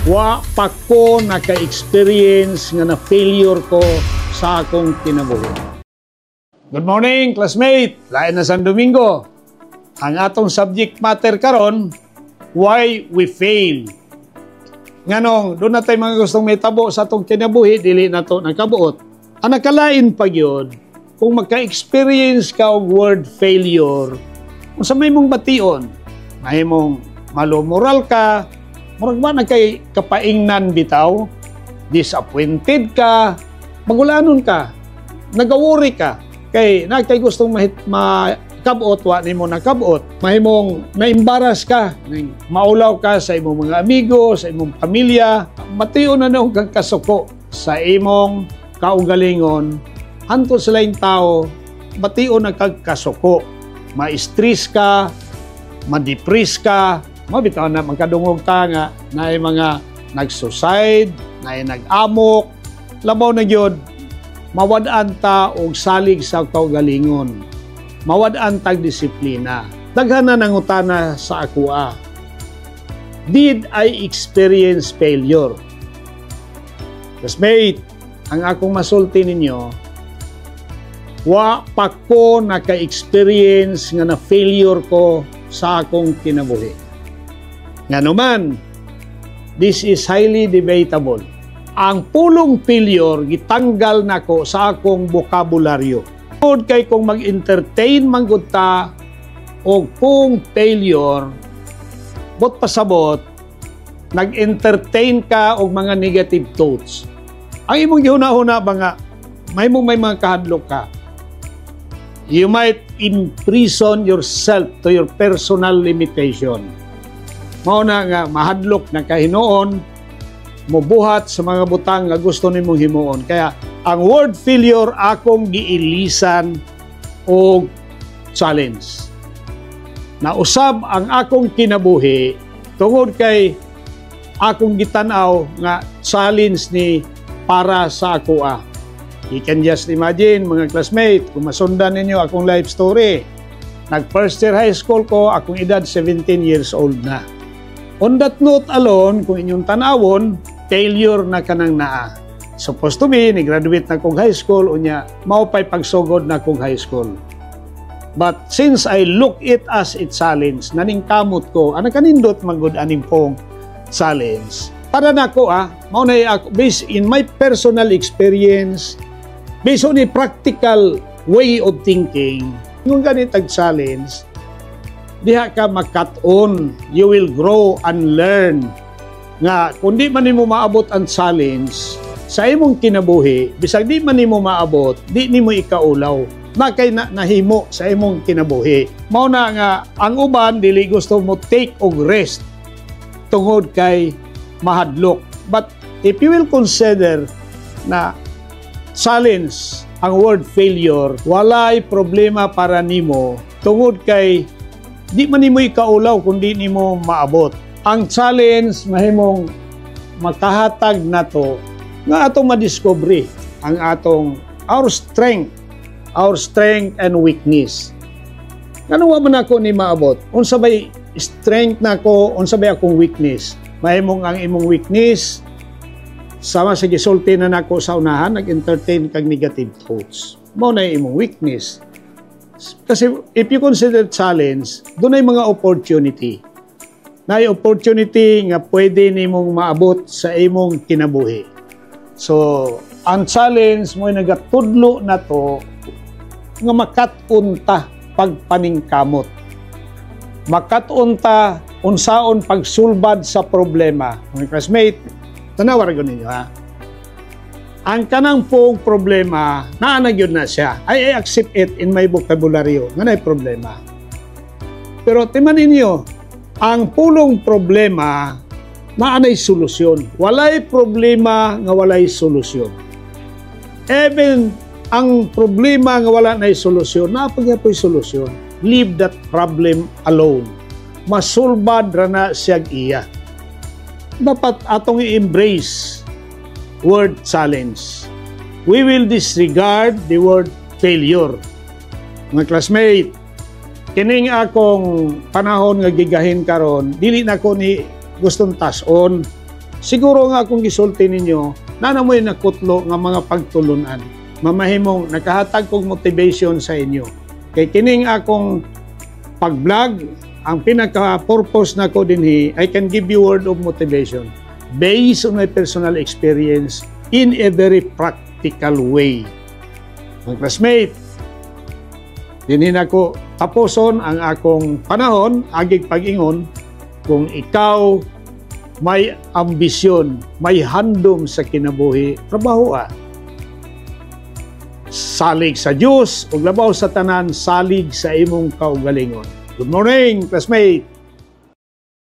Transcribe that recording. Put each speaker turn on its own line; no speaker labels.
Wa pa ko naka-experience nga na-failure ko sa akong kinabuhi. Good morning, classmate! Lain na San Domingo. Ang atong subject matter karon, why we fail. Nganong, doon na tayo mga gustong may tabo sa atong kinabuhi, dili na to nakabuot. Ang nakalain pa yun, kung magka-experience ka og word failure, kung sa may mong bation, may mong malo-moral ka, murag ba na kay kapaingnan bitaw, disappointed ka, magulanon ka, nagawuri ka, kay nakay gustong makabot, wa ni mo nakabot, mahimong naimbaras ka, maulaw ka sa imong mga amigo, sa imong pamilya, matiyo na nung kang kasuko sa imong kaugalingon, hanto sila yung tao, matiyo na kang kasuko, ma-stress ka, ma-depress ka, mabitaw na magkadungog ka nga na mga nag-suicide, na nag-amok, labaw na yun, mawad-an ta og salig sa kaugalingon, mawad-an tag disiplina. Daghan na nangutana sa akua. Did I experience failure? Classmate, ang akong masulti ninyo, wa pa ko naka-experience nga na failure ko sa akong kinabuhi. Nga naman, this is highly debatable. Ang pulong failure, gitanggal nako sa akong bokabularyo. Kung kay kung mag-entertain manggod ta o kung failure, bot pasabot, nag-entertain ka og mga negative thoughts. Ang imong gihuna-huna ba nga, may mga kahadlok ka. You might imprison yourself to your personal limitation. Mauna nga mahadlok na kahinoon, mubuhat sa mga butang nga gusto nimong himuon. Kaya ang word failure akong giilisan o challenge. Nausab ang akong kinabuhi tungod kay akong gitanaw nga challenge ni para sa akoa. You can just imagine mga classmate, kung masundan ninyo akong life story. Nag first year high school ko, akong edad 17 years old na. On that note alone, kung inyong tanawon, failure na kanang naa. Supposed to be, ni-graduate na kong high school, unya, maupay pagsugod na kong high school. But since I look it as a challenge, naning kamot ko, anang kanindot manggod aning pong challenge. Para na ko, mauna ako, based in my personal experience, based on a practical way of thinking, yung ganitag challenge, diha ka makat-on, you will grow and learn. Nga, kung di man mo maabot ang challenge, sa imong kinabuhi, bisag di man mo maabot, di nimo ikaulaw. Na kay nahimo sa imong kinabuhi. Mao na nga, ang uban, dili gusto mo take og rest tungod kay mahadlok. But if you will consider na challenge ang word failure, walay problema para nimo tungod kay di man nimo ikaulaw kung di nimo maabot. Ang challenge mahimong makahatag nato nga atong madiscovery ang atong our strength and weakness. Ngano wa man ako ni maabot? Unsa bay strength nako, unsa bay akong weakness? Mahimong ang imong weakness sama sa gisulti na nako sa unahan, nag-entertain kag negative thoughts. Mao na imong weakness. Kasi if you consider challenge, doon ay mga opportunity. Na ay opportunity nga pwede nimong maabot sa imong kinabuhi. So, ang challenge mo ay nagatudlo na to nga makat-unta pagpaningkamot. Makat-unta unsaon pagsulbad sa problema. Mga classmate, tanawar ko ninyo ha. Ang kanang pong problema, naanag yun na siya. I accept it in my vocabulary. Nga na problema. Pero timan ninyo, ang pulong problema, naanay solusyon. Walay problema nga walay solusyon. Even ang problema nga wala na solusyon, napagya po'y solusyon. Leave that problem alone. Masulbad rana siyag iya. Dapat atong i-embrace word challenge. We will disregard the word failure. Mga classmate, kining akong panahon nga gigahin karon, dili na ko ni gustong tason siguro nga akong gisulti ninyo, nanamoy nakutlo nga mga pagtulunan. Mamahimong nakahatag kong motivation sa inyo. Kay kining akong pag-vlog, ang pinaka-purpose na ko dinhi, I can give you word of motivation based on my personal experience in a very practical way. Mga classmate, dinhi na ko tapuson ang akong panahon, agig pag-ingon, kung ikaw may ambisyon, may handom sa kinabuhi, trabaho. Salig sa Diyos, ug labaw sa tanan, salig sa imong kaugalingon. Good morning, classmate!